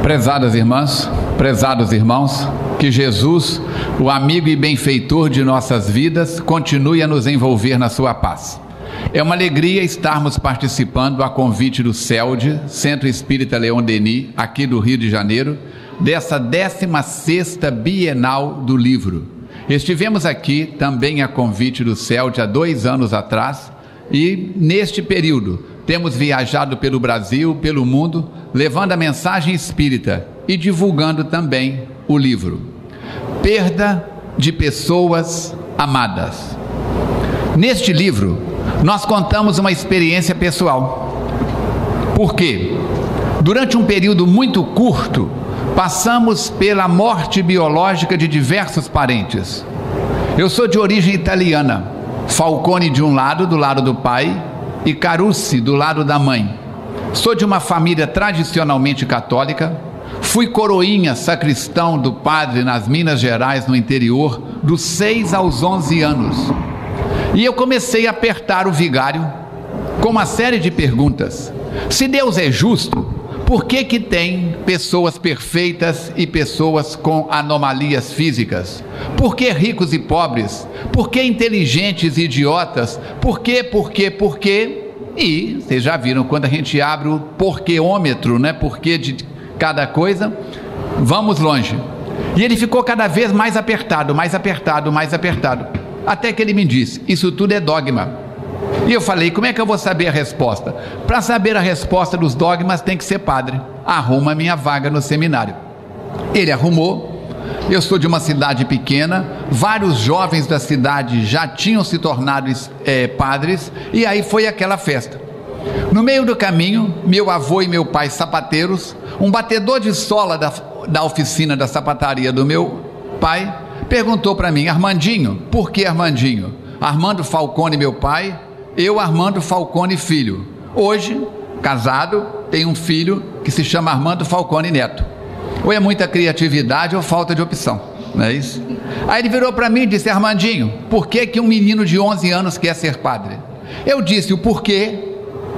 Prezadas irmãs, prezados irmãos, que Jesus, o amigo e benfeitor de nossas vidas, continue a nos envolver na sua paz. É uma alegria estarmos participando a convite do CELD, Centro Espírita Leon Denis, aqui do Rio de Janeiro, dessa 16ª Bienal do Livro. Estivemos aqui também a convite do CELD há 2 anos atrás e neste período temos viajado pelo Brasil, pelo mundo, levando a mensagem espírita e divulgando também o livro. Perda de pessoas amadas. Neste livro, nós contamos uma experiência pessoal. Por quê? Durante um período muito curto, passamos pela morte biológica de diversos parentes. Eu sou de origem italiana, Falcone de um lado, do lado do pai, e Carucci do lado da mãe. Sou de uma família tradicionalmente católica, fui coroinha sacristão do padre nas Minas Gerais, no interior, dos 6 aos 11 anos. E eu comecei a apertar o vigário com uma série de perguntas. Se Deus é justo, por que que tem pessoas perfeitas e pessoas com anomalias físicas? Por que ricos e pobres? Por que inteligentes e idiotas? Por quê? E vocês já viram, quando a gente abre o porquêômetro, né? Porquê de cada coisa, vamos longe. E ele ficou cada vez mais apertado, até que ele me disse: isso tudo é dogma. E eu falei: como é que eu vou saber a resposta? Para saber a resposta dos dogmas tem que ser padre. Arruma a minha vaga no seminário. Ele arrumou. Eu sou de uma cidade pequena, vários jovens da cidade já tinham se tornado padres, e aí foi aquela festa. No meio do caminho, meu avô e meu pai sapateiros, um batedor de sola da oficina da sapataria do meu pai, perguntou para mim: Armandinho, por que Armandinho? Armando Falcone meu pai, eu Armando Falcone filho. Hoje, casado, tenho um filho que se chama Armando Falcone Neto. Ou é muita criatividade ou falta de opção, não é isso? Aí ele virou para mim e disse: Armandinho, por que que um menino de 11 anos quer ser padre? Eu disse o porquê,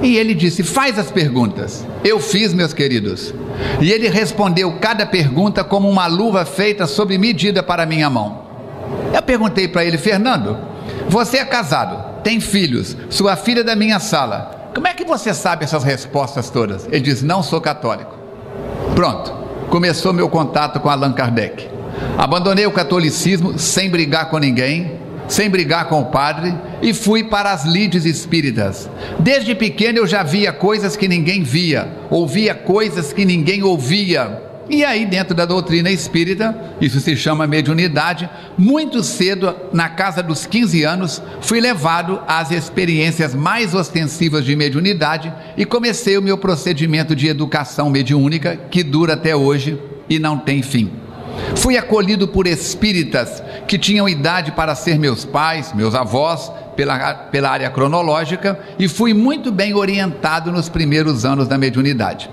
e ele disse: faz as perguntas. Eu fiz, meus queridos, e ele respondeu cada pergunta como uma luva feita sob medida para a minha mão. Eu perguntei para ele: Fernando, você é casado, tem filhos, sua filha é da minha sala, como é que você sabe essas respostas todas? Ele disse: não sou católico. Pronto, começou meu contato com Allan Kardec. Abandonei o catolicismo sem brigar com ninguém, sem brigar com o padre, e fui para as lides espíritas. Desde pequeno eu já via coisas que ninguém via, ouvia coisas que ninguém ouvia. E aí, dentro da doutrina espírita, isso se chama mediunidade, muito cedo, na casa dos 15 anos, fui levado às experiências mais ostensivas de mediunidade e comecei o meu procedimento de educação mediúnica, que dura até hoje e não tem fim. Fui acolhido por espíritas que tinham idade para ser meus pais, meus avós, pela área cronológica, e fui muito bem orientado nos primeiros anos da mediunidade.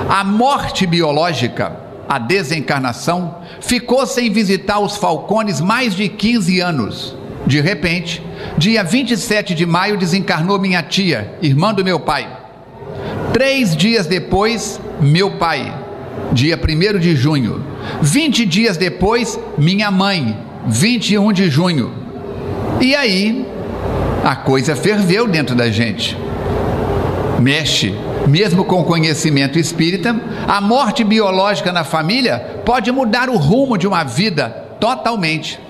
A morte biológica, a desencarnação, ficou sem visitar os Falcones mais de 15 anos. De repente, dia 27 de maio, desencarnou minha tia, irmã do meu pai. 3 dias depois, meu pai, dia 1º de junho. 20 dias depois, minha mãe, 21 de junho. E aí, a coisa ferveu dentro da gente. Mexe. Mesmo com conhecimento espírita, a morte biológica na família pode mudar o rumo de uma vida totalmente.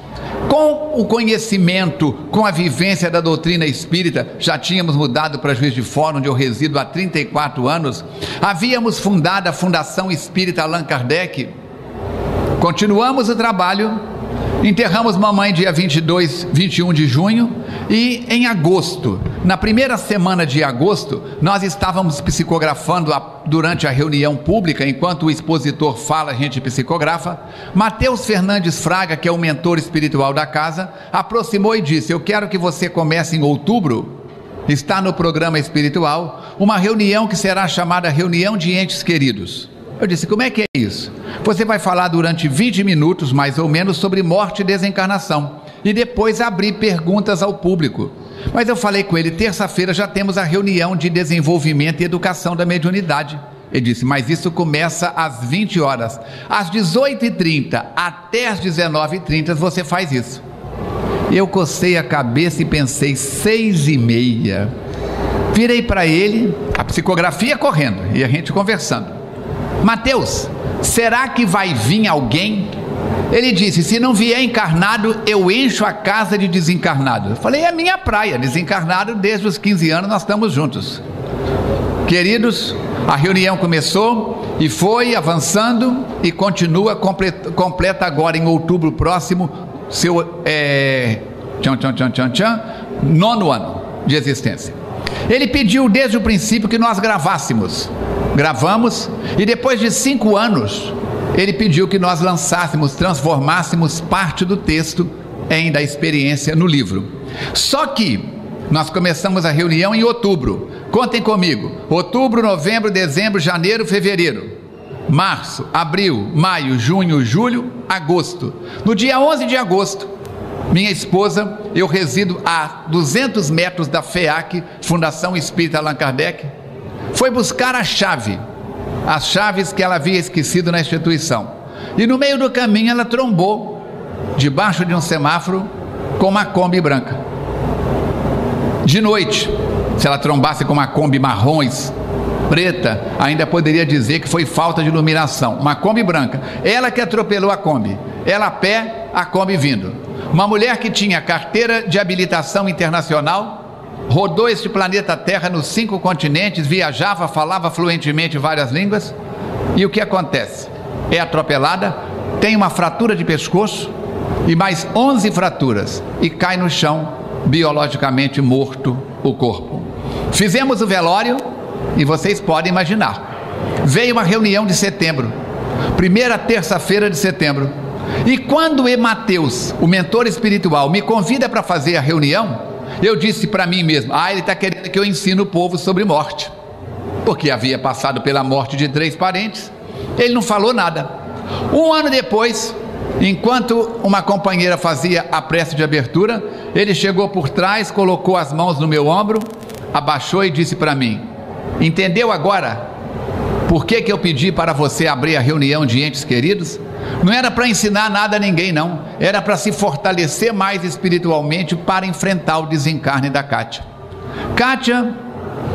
Com o conhecimento, com a vivência da doutrina espírita, já tínhamos mudado para Juiz de Fora, onde eu resido há 34 anos, havíamos fundado a Fundação Espírita Allan Kardec, continuamos o trabalho, enterramos mamãe dia 21 de junho, e em agosto, na primeira semana de agosto, nós estávamos psicografando durante a reunião pública, enquanto o expositor fala, a gente psicografa. Mateus Fernandes Fraga, que é o mentor espiritual da casa, aproximou e disse: eu quero que você comece em outubro, está no programa espiritual, uma reunião que será chamada Reunião de Entes Queridos. Eu disse: como é que é isso? Você vai falar durante 20 minutos, mais ou menos, sobre morte e desencarnação, e depois abrir perguntas ao público. Mas eu falei com ele: terça-feira já temos a reunião de desenvolvimento e educação da mediunidade. Ele disse, mas isso começa às 20 horas. Às 18h30 até às 19h30 você faz isso. Eu cocei a cabeça e pensei, 6h30. Virei para ele, a psicografia correndo e a gente conversando. Mateus, será que vai vir alguém? Ele disse, se não vier encarnado, eu encho a casa de desencarnado. Eu falei, é minha praia, desencarnado, desde os 15 anos nós estamos juntos. Queridos, a reunião começou e foi avançando e continua, completa agora em outubro próximo, seu 9º ano de existência. Ele pediu desde o princípio que nós gravássemos. Gravamos e depois de 5 anos, ele pediu que nós lançássemos, transformássemos parte do texto da experiência no livro. Só que nós começamos a reunião em outubro. Contem comigo, outubro, novembro, dezembro, janeiro, fevereiro, março, abril, maio, junho, julho, agosto. No dia 11 de agosto, minha esposa, eu resido a 200 metros da FEAC, Fundação Espírita Allan Kardec, foi buscar a chave, as chaves que ela havia esquecido na instituição. E no meio do caminho ela trombou, debaixo de um semáforo, com uma Kombi branca. De noite, se ela trombasse com uma Kombi marrons, preta, ainda poderia dizer que foi falta de iluminação. Uma Kombi branca, ela que atropelou a Kombi, ela a pé, a Kombi vindo. Uma mulher que tinha carteira de habilitação internacional, rodou este planeta Terra nos 5 continentes, viajava, falava fluentemente várias línguas, e o que acontece? É atropelada, tem uma fratura de pescoço e mais 11 fraturas e cai no chão, biologicamente morto o corpo. Fizemos o velório e vocês podem imaginar, veio uma reunião de setembro, primeira terça-feira de setembro, e quando Mateus, o mentor espiritual, me convida para fazer a reunião, eu disse para mim mesmo, ele está querendo que eu ensine o povo sobre morte, porque havia passado pela morte de 3 parentes, ele não falou nada. 1 ano depois, enquanto uma companheira fazia a prece de abertura, ele chegou por trás, colocou as mãos no meu ombro, abaixou e disse para mim, entendeu agora por que eu pedi para você abrir a reunião de entes queridos? Não era para ensinar nada a ninguém não, era para se fortalecer mais espiritualmente para enfrentar o desencarne da Kátia. Kátia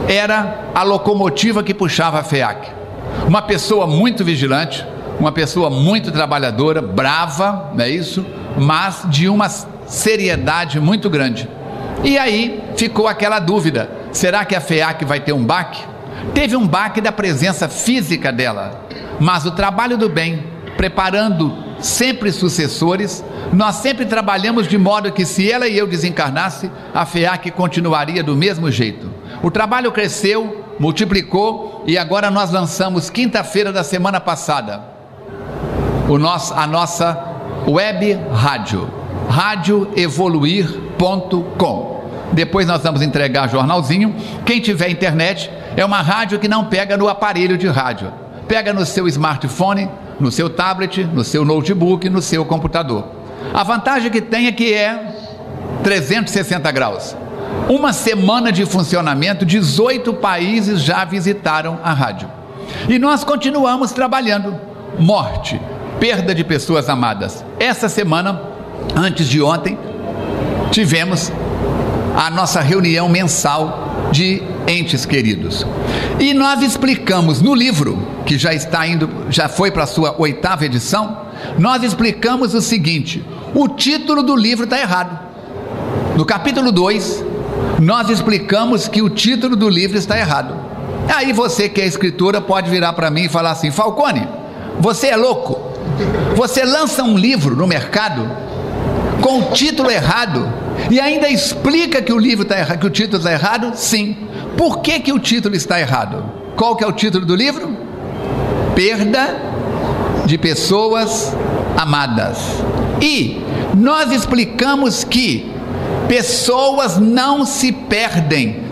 era a locomotiva que puxava a FEAC, uma pessoa muito vigilante, uma pessoa muito trabalhadora, brava, não é isso? Mas de uma seriedade muito grande. E aí ficou aquela dúvida, será que a FEAC vai ter um baque? Teve um baque da presença física dela, mas o trabalho do bem, preparando sempre sucessores, nós sempre trabalhamos de modo que se ela e eu desencarnasse, a FEAC continuaria do mesmo jeito. O trabalho cresceu, multiplicou e agora nós lançamos quinta-feira da semana passada a nossa web rádio, radioevoluir.com. Depois nós vamos entregar jornalzinho. Quem tiver internet, é uma rádio que não pega no aparelho de rádio, pega no seu smartphone, no seu tablet, no seu notebook, no seu computador. A vantagem que tem é que é 360 graus. Uma semana de funcionamento, 18 países já visitaram a rádio. E nós continuamos trabalhando. Morte, perda de pessoas amadas. Essa semana, antes de ontem, tivemos a nossa reunião mensal de entes queridos. E nós explicamos no livro, que já foi para a sua 8ª edição, nós explicamos o seguinte, o título do livro está errado. No capítulo 2, nós explicamos que o título do livro está errado. Aí você que é escritora pode virar para mim e falar assim, Falcone, você é louco? Você lança um livro no mercado com o título errado e ainda explica que o livro está errado, que o título está errado? Sim. Por que o título está errado? Qual que é o título do livro? Perda de pessoas amadas. E nós explicamos que pessoas não se perdem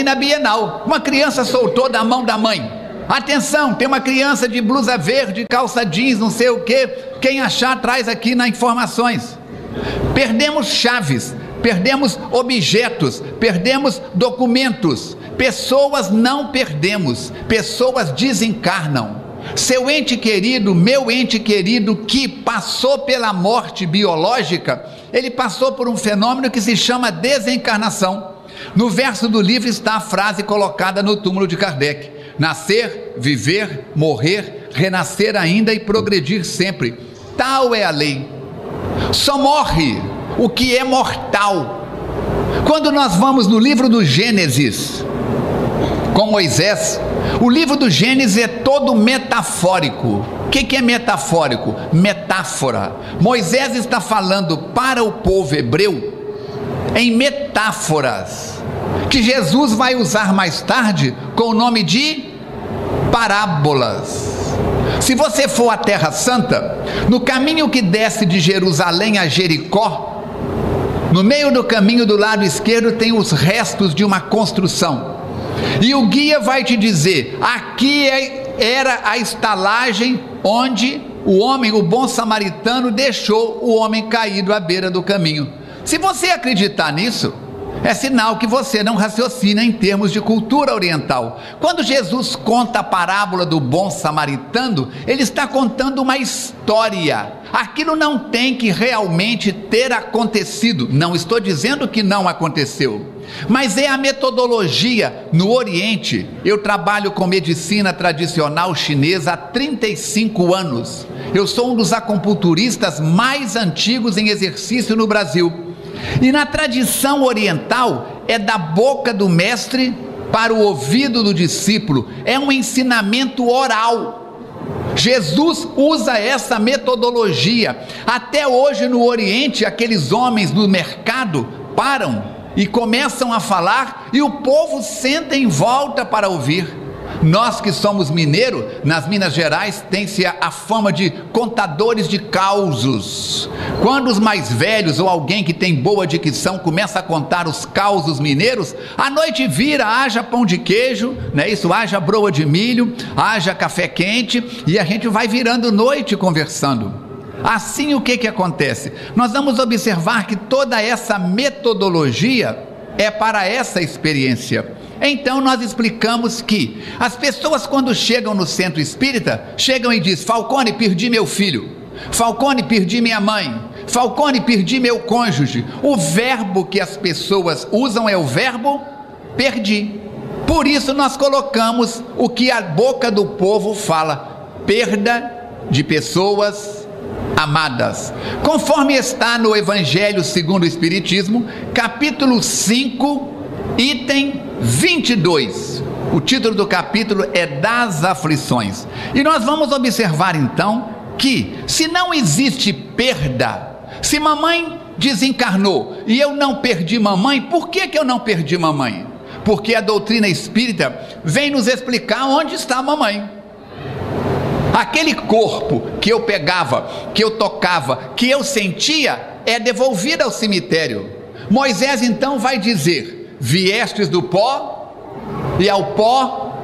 na Bienal. Uma criança soltou da mão da mãe. Atenção, tem uma criança de blusa verde, calça jeans, não sei o que. Quem achar traz aqui nas informações. Perdemos chaves, perdemos objetos, perdemos documentos. pessoas não perdemos, pessoas desencarnam. Seu ente querido, meu ente querido, que passou pela morte biológica, ele passou por um fenômeno que se chama desencarnação. No verso do livro está a frase colocada no túmulo de Kardec: nascer, viver, morrer, renascer ainda e progredir sempre. Tal é a lei. Só morre o que é mortal. Quando nós vamos no livro do Gênesis, com Moisés, o livro do Gênesis é todo metafórico. O que é metafórico? Metáfora. Moisés está falando para o povo hebreu em metáforas, que Jesus vai usar mais tarde com o nome de parábolas. Se você for à Terra Santa, no caminho que desce de Jerusalém a Jericó, no meio do caminho do lado esquerdo tem os restos de uma construção, e o guia vai te dizer: aqui era a estalagem onde o homem, o bom samaritano, deixou o homem caído à beira do caminho. Se você acreditar nisso, é sinal que você não raciocina em termos de cultura oriental. Quando Jesus conta a parábola do bom samaritano, ele está contando uma história. Aquilo não tem que realmente ter acontecido. Não estou dizendo que não aconteceu, mas é a metodologia no Oriente. Eu trabalho com medicina tradicional chinesa há 35 anos. Eu sou um dos acupunturistas mais antigos em exercício no Brasil. E na tradição oriental, é da boca do mestre para o ouvido do discípulo, é um ensinamento oral. Jesus usa essa metodologia. Até hoje no Oriente, aqueles homens do mercado param e começam a falar, e o povo senta em volta para ouvir. Nós que somos mineiros, nas Minas Gerais, tem-se a fama de contadores de causos. Quando os mais velhos ou alguém que tem boa dicção começa a contar os causos mineiros, a noite vira, haja pão de queijo, né? Isso, haja broa de milho, haja café quente, e a gente vai virando noite conversando. Assim, o que acontece? Nós vamos observar que toda essa metodologia é para essa experiência. Então nós explicamos que as pessoas, quando chegam no centro espírita, chegam e dizem: Falcone, perdi meu filho, Falcone, perdi minha mãe, Falcone, perdi meu cônjuge. O verbo que as pessoas usam é o verbo perdi. Por isso nós colocamos o que a boca do povo fala: perda de pessoas amadas, conforme está no Evangelho segundo o Espiritismo, capítulo 5, item 22. O título do capítulo é Das Aflições. E nós vamos observar então que, se não existe perda, se mamãe desencarnou e eu não perdi mamãe, por que eu não perdi mamãe? Porque a doutrina espírita vem nos explicar onde está a mamãe. Aquele corpo que eu pegava, que eu tocava, que eu sentia, é devolvido ao cemitério. Moisés então vai dizer: viestes do pó, e ao pó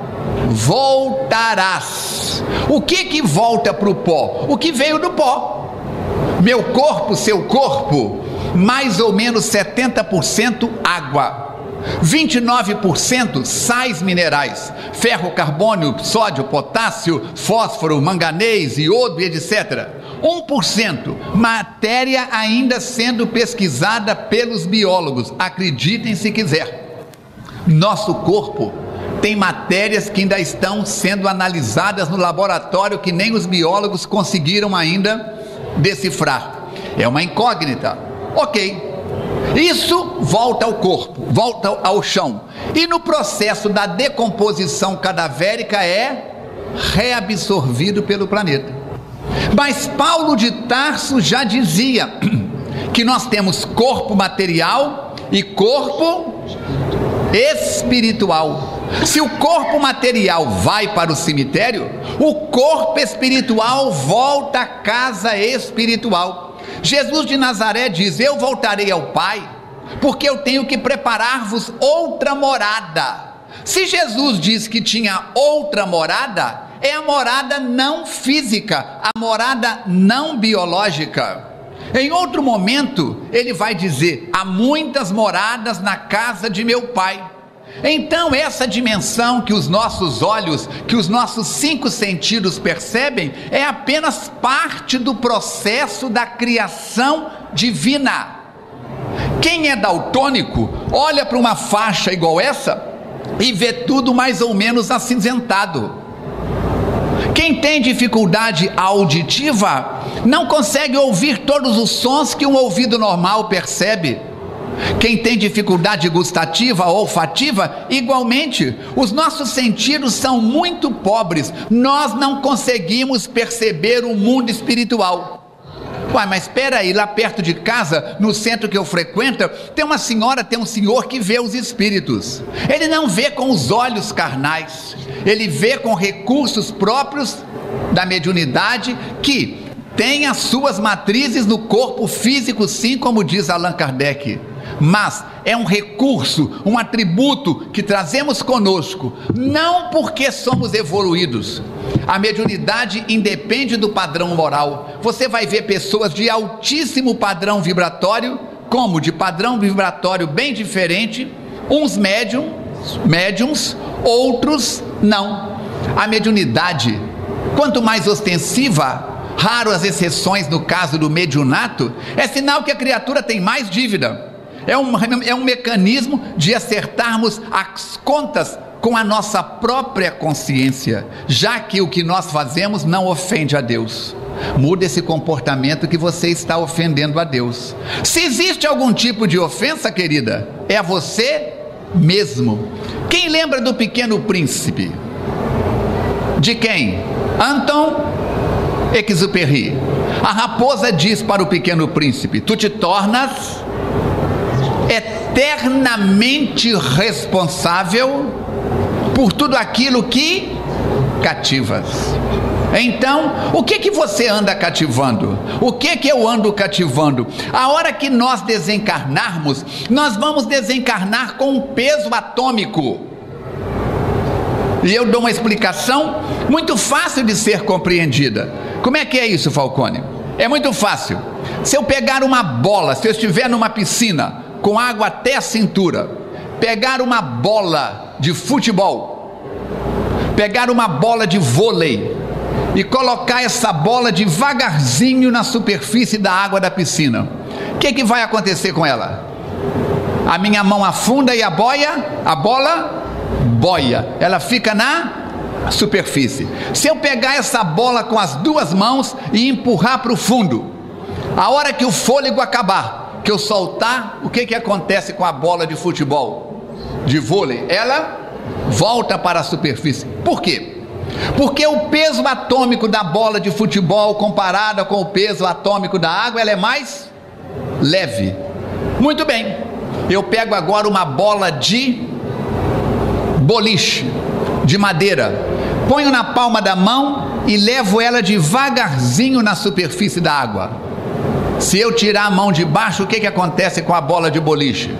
voltarás. O que volta para o pó? O que veio do pó. Meu corpo, seu corpo, mais ou menos 70% água, 29% sais minerais, ferro, carbono, sódio, potássio, fósforo, manganês, iodo, etc. 1% matéria ainda sendo pesquisada pelos biólogos, acreditem se quiser. Nosso corpo tem matérias que ainda estão sendo analisadas no laboratório, que nem os biólogos conseguiram ainda decifrar. É uma incógnita. Ok, isso volta ao corpo, volta ao chão, e no processo da decomposição cadavérica é reabsorvido pelo planeta. Mas Paulo de Tarso já dizia que nós temos corpo material e corpo espiritual. Se o corpo material vai para o cemitério, o corpo espiritual volta à casa espiritual. Jesus de Nazaré diz: eu voltarei ao Pai, porque eu tenho que preparar-vos outra morada. Se Jesus diz que tinha outra morada, é a morada não física, a morada não biológica. Em outro momento ele vai dizer: há muitas moradas na casa de meu Pai. Então essa dimensão que os nossos olhos, que os nossos 5 sentidos percebem, é apenas parte do processo da criação divina. Quem é daltônico olha para uma faixa igual essa e vê tudo mais ou menos acinzentado. Quem tem dificuldade auditiva não consegue ouvir todos os sons que um ouvido normal percebe. Quem tem dificuldade gustativa ou olfativa, igualmente. Os nossos sentidos são muito pobres. Nós não conseguimos perceber o mundo espiritual. Uai, mas espera aí, lá perto de casa, no centro que eu frequento, tem uma senhora, tem um senhor que vê os espíritos. Ele não vê com os olhos carnais, ele vê com recursos próprios da mediunidade, que tem as suas matrizes no corpo físico, sim, como diz Allan Kardec. Mas é um recurso, um atributo que trazemos conosco, não porque somos evoluídos. A mediunidade independe do padrão moral. Você vai ver pessoas de altíssimo padrão vibratório, como de padrão vibratório bem diferente, uns médiums, outros não. A mediunidade, quanto mais ostensiva, raro as exceções no caso do mediunato, é sinal que a criatura tem mais dívida. É um mecanismo de acertarmos as contas com a nossa própria consciência, já que o que nós fazemos não ofende a Deus. Muda esse comportamento que você está ofendendo a Deus. Se existe algum tipo de ofensa, querida, é a você mesmo. Quem lembra do Pequeno Príncipe? De quem? Anton Exupéry. A raposa diz para o Pequeno Príncipe: tu te tornas eternamente responsável por tudo aquilo que cativas. Então, o que você anda cativando? O que eu ando cativando? A hora que nós desencarnarmos, nós vamos desencarnar com um peso atômico. E eu dou uma explicação muito fácil de ser compreendida. Como é que é isso, Falcone? É muito fácil. Se eu pegar uma bola, se eu estiver numa piscina com água até a cintura, pegar uma bola de futebol, pegar uma bola de vôlei e colocar essa bola devagarzinho na superfície da água da piscina, o que vai acontecer com ela? A minha mão afunda e a bola boia, ela fica na superfície. Se eu pegar essa bola com as 2 mãos e empurrar para o fundo, a hora que o fôlego acabar, que eu soltar, o que acontece com a bola de futebol, de vôlei? Ela volta para a superfície. Por quê? Porque o peso atômico da bola de futebol comparada com o peso atômico da água, ela é mais leve. Muito bem, eu pego agora uma bola de boliche, de madeira, ponho na palma da mão e levo ela devagarzinho na superfície da água. Se eu tirar a mão de baixo, o que acontece com a bola de boliche?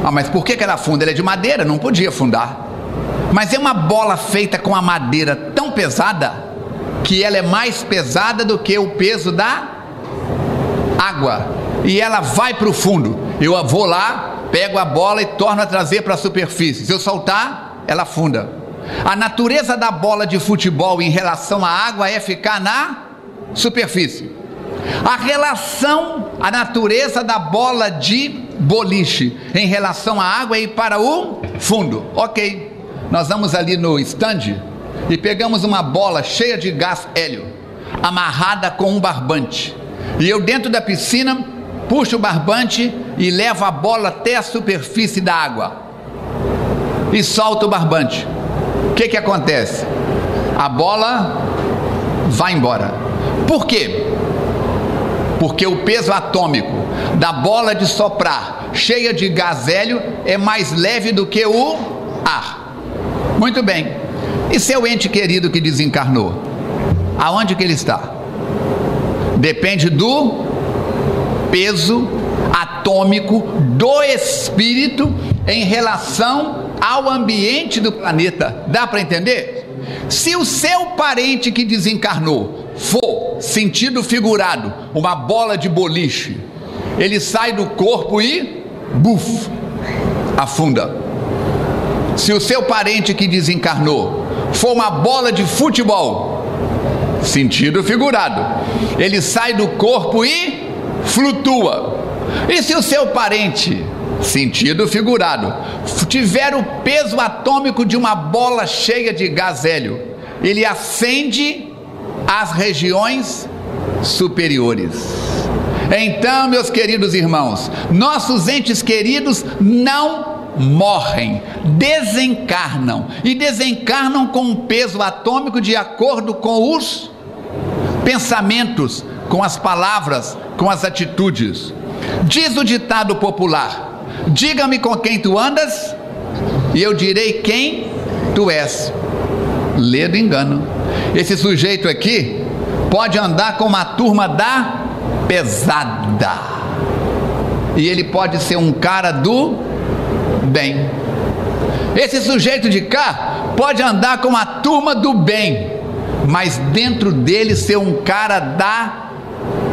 Ah, mas por que ela afunda? Ela é de madeira, não podia afundar. Mas é uma bola feita com a madeira tão pesada, que ela é mais pesada do que o peso da água, e ela vai para o fundo. Eu vou lá, pego a bola e torno a trazer para a superfície. Se eu soltar, ela afunda. A natureza da bola de futebol em relação à água é ficar na superfície. A natureza da bola de boliche em relação à água é ir para o fundo. Ok, nós vamos ali no stand e pegamos uma bola cheia de gás hélio, amarrada com um barbante, e eu dentro da piscina puxo o barbante e levo a bola até a superfície da água e solto o barbante. O que acontece? A bola vai embora. Por quê? Porque o peso atômico da bola de soprar cheia de gás hélio é mais leve do que o ar. Muito bem. E seu ente querido que desencarnou? Aonde que ele está? Depende do peso atômico do espírito em relação ao ambiente do planeta. Dá para entender? Se o seu parente que desencarnou for, sentido figurado, uma bola de boliche, ele sai do corpo e buf, afunda. Se o seu parente que desencarnou for uma bola de futebol, sentido figurado, ele sai do corpo e flutua. E se o seu parente, sentido figurado, tiver o peso atômico de uma bola cheia de gás hélio, ele ascende às regiões superiores. Então, meus queridos irmãos, nossos entes queridos não morrem, desencarnam, e desencarnam com um peso atômico de acordo com os pensamentos, com as palavras, com as atitudes. Diz o ditado popular: diga-me com quem tu andas e eu direi quem tu és. Lê do engano. Esse sujeito aqui pode andar com uma turma da pesada, e ele pode ser um cara do bem. Esse sujeito de cá pode andar com uma turma do bem, mas dentro dele ser um cara da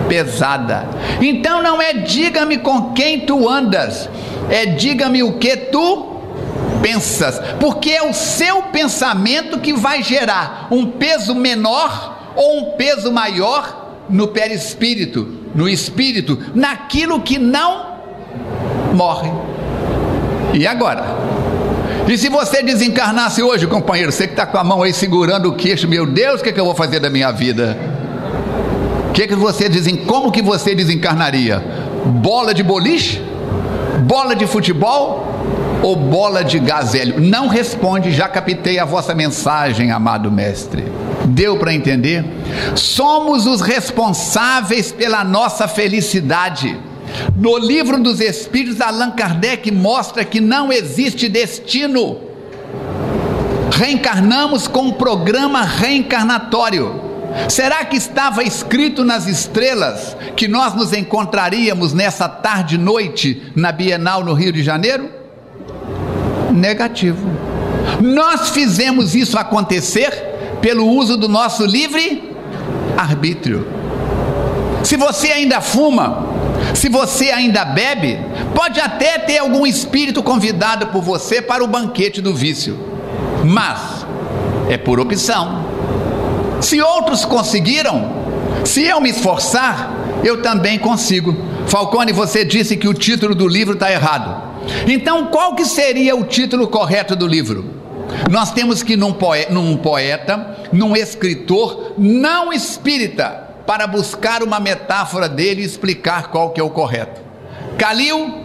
pesada. Então não é diga-me com quem tu andas, é diga-me o que tu pensas, porque é o seu pensamento que vai gerar um peso menor ou um peso maior no perispírito, no espírito, naquilo que não morre. E agora? E se você desencarnasse hoje, companheiro, você que está com a mão aí segurando o queixo, meu Deus, o que eu vou fazer da minha vida? Como que você desencarnaria? Bola de boliche? Bola de futebol? Ou bola de gás hélio? Não responde, já captei a vossa mensagem, amado mestre. Deu para entender? Somos os responsáveis pela nossa felicidade. No Livro dos Espíritos, Allan Kardec mostra que não existe destino. Reencarnamos com um programa reencarnatório. Será que estava escrito nas estrelas que nós nos encontraríamos nessa tarde e noite na Bienal no Rio de Janeiro? Negativo. Nós fizemos isso acontecer pelo uso do nosso livre arbítrio. Se você ainda fuma, se você ainda bebe, pode até ter algum espírito convidado por você para o banquete do vício, mas é por opção. Se outros conseguiram, se eu me esforçar, eu também consigo. Falcone, você disse que o título do livro está errado. Então qual que seria o título correto do livro? Nós temos que ir num poeta, num escritor não espírita, para buscar uma metáfora dele e explicar qual que é o correto. Khalil,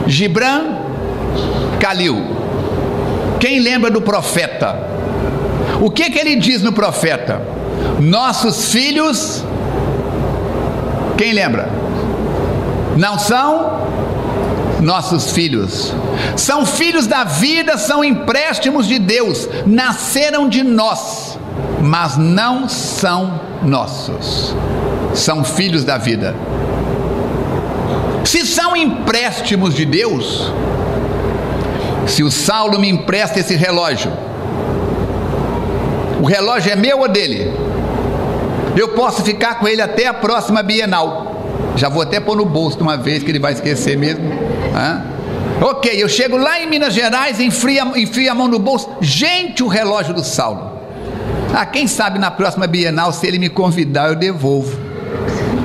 Gibran, Khalil. Quem lembra do profeta? O que ele diz no profeta? Nossos filhos, quem lembra? Não são nossos filhos, são filhos da vida, são empréstimos de Deus, nasceram de nós, mas não são nossos, são filhos da vida. Se são empréstimos de Deus, se o Saulo me empresta esse relógio, o relógio é meu ou dele? Eu posso ficar com ele até a próxima Bienal. Já vou até pôr no bolso de uma vez, que ele vai esquecer mesmo. Ok, eu chego lá em Minas Gerais, enfio a mão no bolso. Gente, o relógio do Saulo. Quem sabe na próxima Bienal, se ele me convidar, eu devolvo.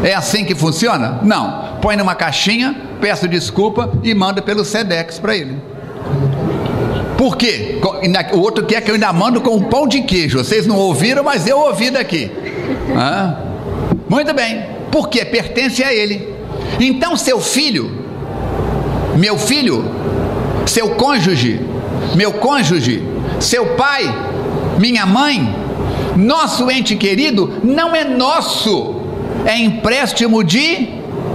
É assim que funciona? Não. Põe numa caixinha, peço desculpa e mando pelo Sedex para ele. Por quê? O outro quer que eu ainda mando com um pão de queijo. Vocês não ouviram, mas eu ouvi daqui. Muito bem. Por quê? Pertence a ele. Então seu filho, meu filho, seu cônjuge, meu cônjuge, seu pai, minha mãe, nosso ente querido, não é nosso, é empréstimo de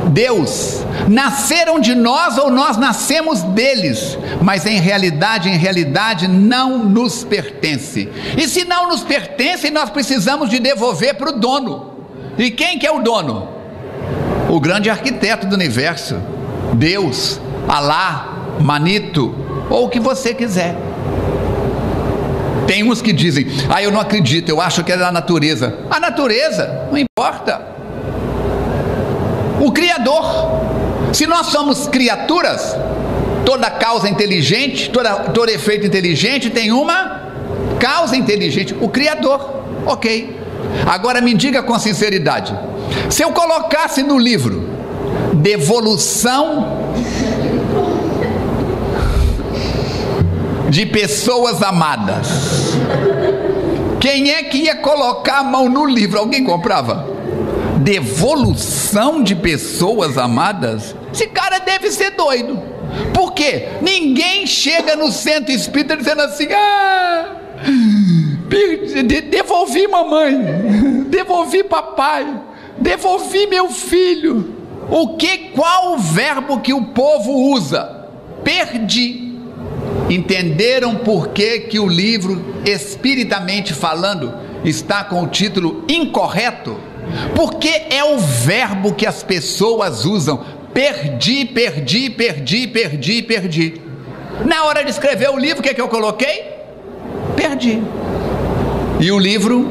Deus. Nasceram de nós ou nós nascemos deles, mas em realidade não nos pertence. E se não nos pertence, nós precisamos de devolver para o dono. E quem que é o dono? O grande arquiteto do universo, Deus, Alá, Manito, ou o que você quiser. Tem uns que dizem, eu não acredito, eu acho que é da natureza. A natureza, não importa. O Criador. Se nós somos criaturas, Toda causa inteligente, todo efeito inteligente tem uma causa inteligente, o Criador. Ok. Agora me diga com sinceridade, se eu colocasse no livro devolução de pessoas amadas, quem é que ia colocar a mão no livro? Alguém comprava? Devolução de pessoas amadas? Esse cara deve ser doido. Por quê? Ninguém chega no centro espírita dizendo assim: devolvi mamãe, devolvi papai, devolvi meu filho. Qual o verbo que o povo usa? Perdi. Entenderam por que o livro, espiritamente falando, está com o título incorreto? Porque é o verbo que as pessoas usam. Perdi, perdi, perdi, perdi, perdi. Na hora de escrever o livro, o que é que eu coloquei? Perdi. E o livro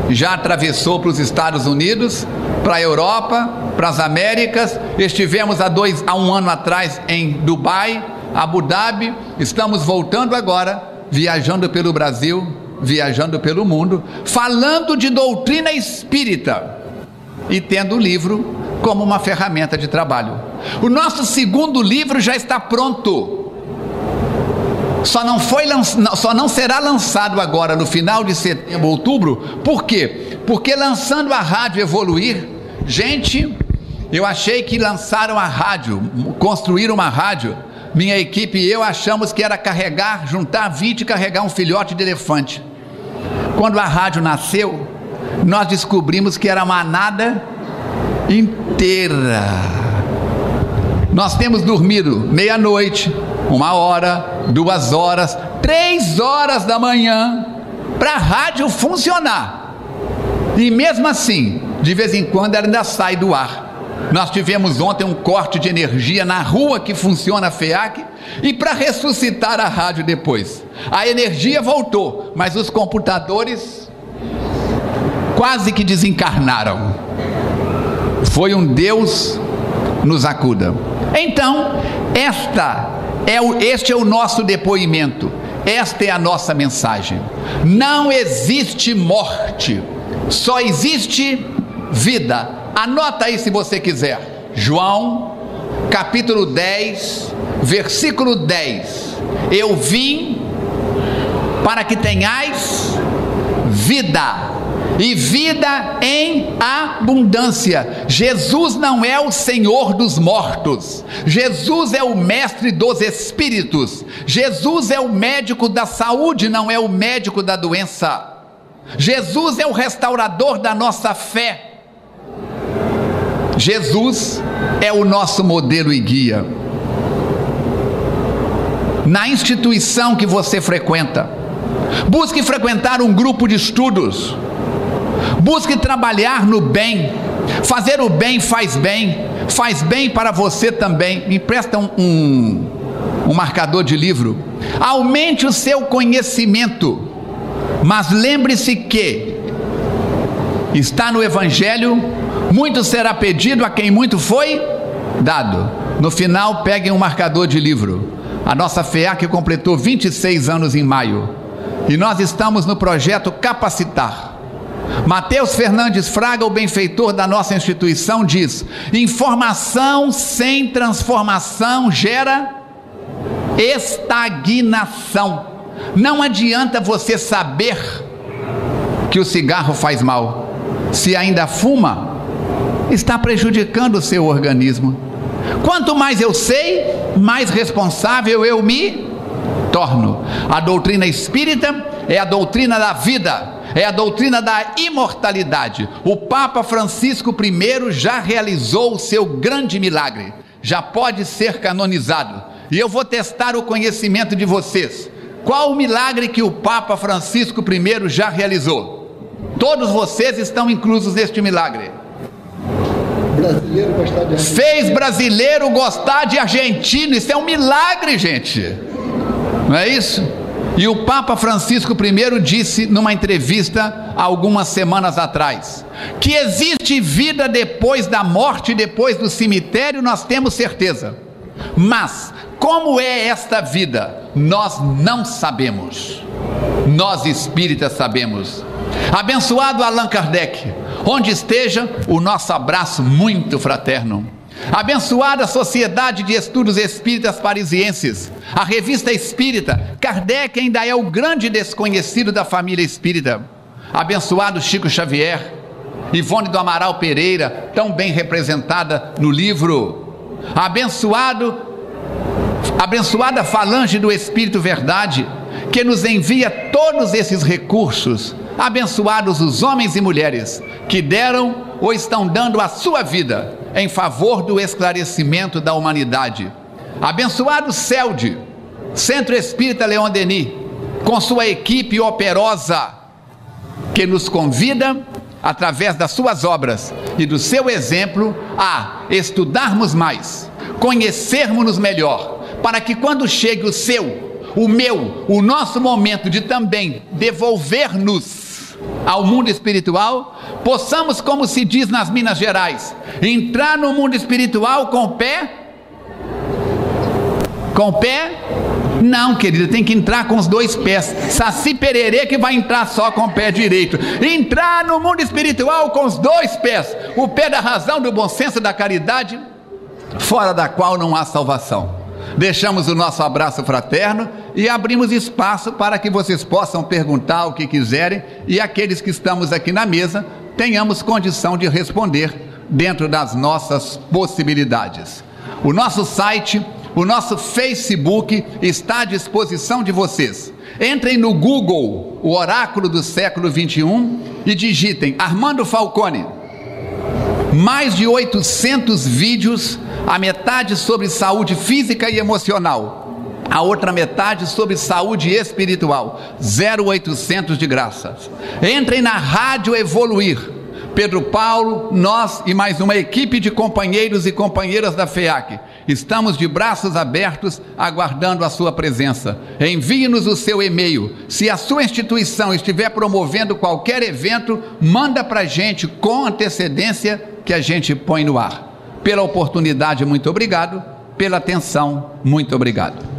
já atravessou para os Estados Unidos, para a Europa, para as Américas. Estivemos há um ano atrás em Dubai, Abu Dhabi. Estamos voltando agora, viajando pelo Brasil, viajando pelo mundo, falando de doutrina espírita e tendo o livro como uma ferramenta de trabalho. O nosso segundo livro já está pronto. Só não será lançado agora no final de setembro, outubro. Por quê? Porque lançando a Rádio Evoluir, gente, eu achei que lançaram a rádio, construíram uma rádio, minha equipe e eu achamos que era juntar 20 e carregar um filhote de elefante. Quando a rádio nasceu, nós descobrimos que era manada inteira. Nós temos dormido meia-noite, 1 hora, 2 horas, 3 horas da manhã para a rádio funcionar. E mesmo assim, de vez em quando ela ainda sai do ar. Nós tivemos ontem um corte de energia na rua que funciona a FEAC, e para ressuscitar a rádio depois, a energia voltou, mas os computadores quase que desencarnaram. Foi um Deus nos acuda. Então, este é o nosso depoimento, esta é a nossa mensagem. Não existe morte, só existe vida. Anota aí se você quiser. João, capítulo 10, versículo 10. Eu vim para que tenhais vida, e vida em abundância. Jesus não é o Senhor dos mortos. Jesus é o mestre dos espíritos. Jesus é o médico da saúde, não é o médico da doença. Jesus é o restaurador da nossa fé. Jesus é o nosso modelo e guia. Na instituição que você frequenta, busque frequentar um grupo de estudos, busque trabalhar no bem. Fazer o bem faz bem para você também. Me empresta um marcador de livro. Aumente o seu conhecimento, mas lembre-se que está no Evangelho: muito será pedido a quem muito foi dado. No final, peguem um marcador de livro. A nossa FEAC completou 26 anos em maio, e nós estamos no projeto Capacitar. Mateus Fernandes Fraga, o benfeitor da nossa instituição, diz: informação sem transformação gera estagnação. Não adianta você saber que o cigarro faz mal, se ainda fuma, está prejudicando o seu organismo. Quanto mais eu sei, mais responsável eu me torno. A doutrina espírita é a doutrina da vida, é a doutrina da imortalidade. O Papa Francisco I já realizou o seu grande milagre, já pode ser canonizado, e eu vou testar o conhecimento de vocês. Qual o milagre que o Papa Francisco I já realizou? Todos vocês estão inclusos neste milagre. Fez brasileiro gostar de argentino. Isso é um milagre, gente, não é isso? E o Papa Francisco I disse numa entrevista há algumas semanas atrás que existe vida depois da morte, depois do cemitério. Nós temos certeza, mas Como é esta vida? Nós não sabemos. Nós espíritas sabemos. Abençoado Allan Kardec, onde esteja, o nosso abraço muito fraterno. Abençoada Sociedade de Estudos Espíritas Parisienses, a Revista Espírita, Kardec ainda é o grande desconhecido da família espírita. Abençoado Chico Xavier, Ivone do Amaral Pereira, tão bem representada no livro. Abençoada Falange do Espírito Verdade, que nos envia todos esses recursos. Abençoados os homens e mulheres que deram ou estão dando a sua vida em favor do esclarecimento da humanidade. Abençoado CELD, Centro Espírita Leon Denis, com sua equipe operosa, que nos convida, através das suas obras e do seu exemplo, a estudarmos mais, conhecermos-nos melhor, para que quando chegue o seu, o meu, o nosso momento de também devolver-nos ao mundo espiritual, possamos, como se diz nas Minas Gerais, entrar no mundo espiritual com o pé? Não, querida, tem que entrar com os dois pés. Saci Pererê que vai entrar só com o pé direito. Entrar no mundo espiritual com os dois pés, o pé da razão, do bom senso, da caridade, fora da qual não há salvação. Deixamos o nosso abraço fraterno e abrimos espaço para que vocês possam perguntar o que quiserem, e aqueles que estamos aqui na mesa tenhamos condição de responder dentro das nossas possibilidades. O nosso site, o nosso Facebook está à disposição de vocês. Entrem no Google, o Oráculo do Século XXI, e digitem Armando Falcone. Mais de 800 vídeos, a metade sobre saúde física e emocional, a outra metade sobre saúde espiritual, 0800 de graças. Entrem na Rádio Evoluir, Pedro Paulo, nós e mais uma equipe de companheiros e companheiras da FEAC, estamos de braços abertos aguardando a sua presença. Envie-nos o seu e-mail. Se a sua instituição estiver promovendo qualquer evento, manda para a gente com antecedência, que a gente põe no ar. Pela oportunidade, muito obrigado. Pela atenção, muito obrigado.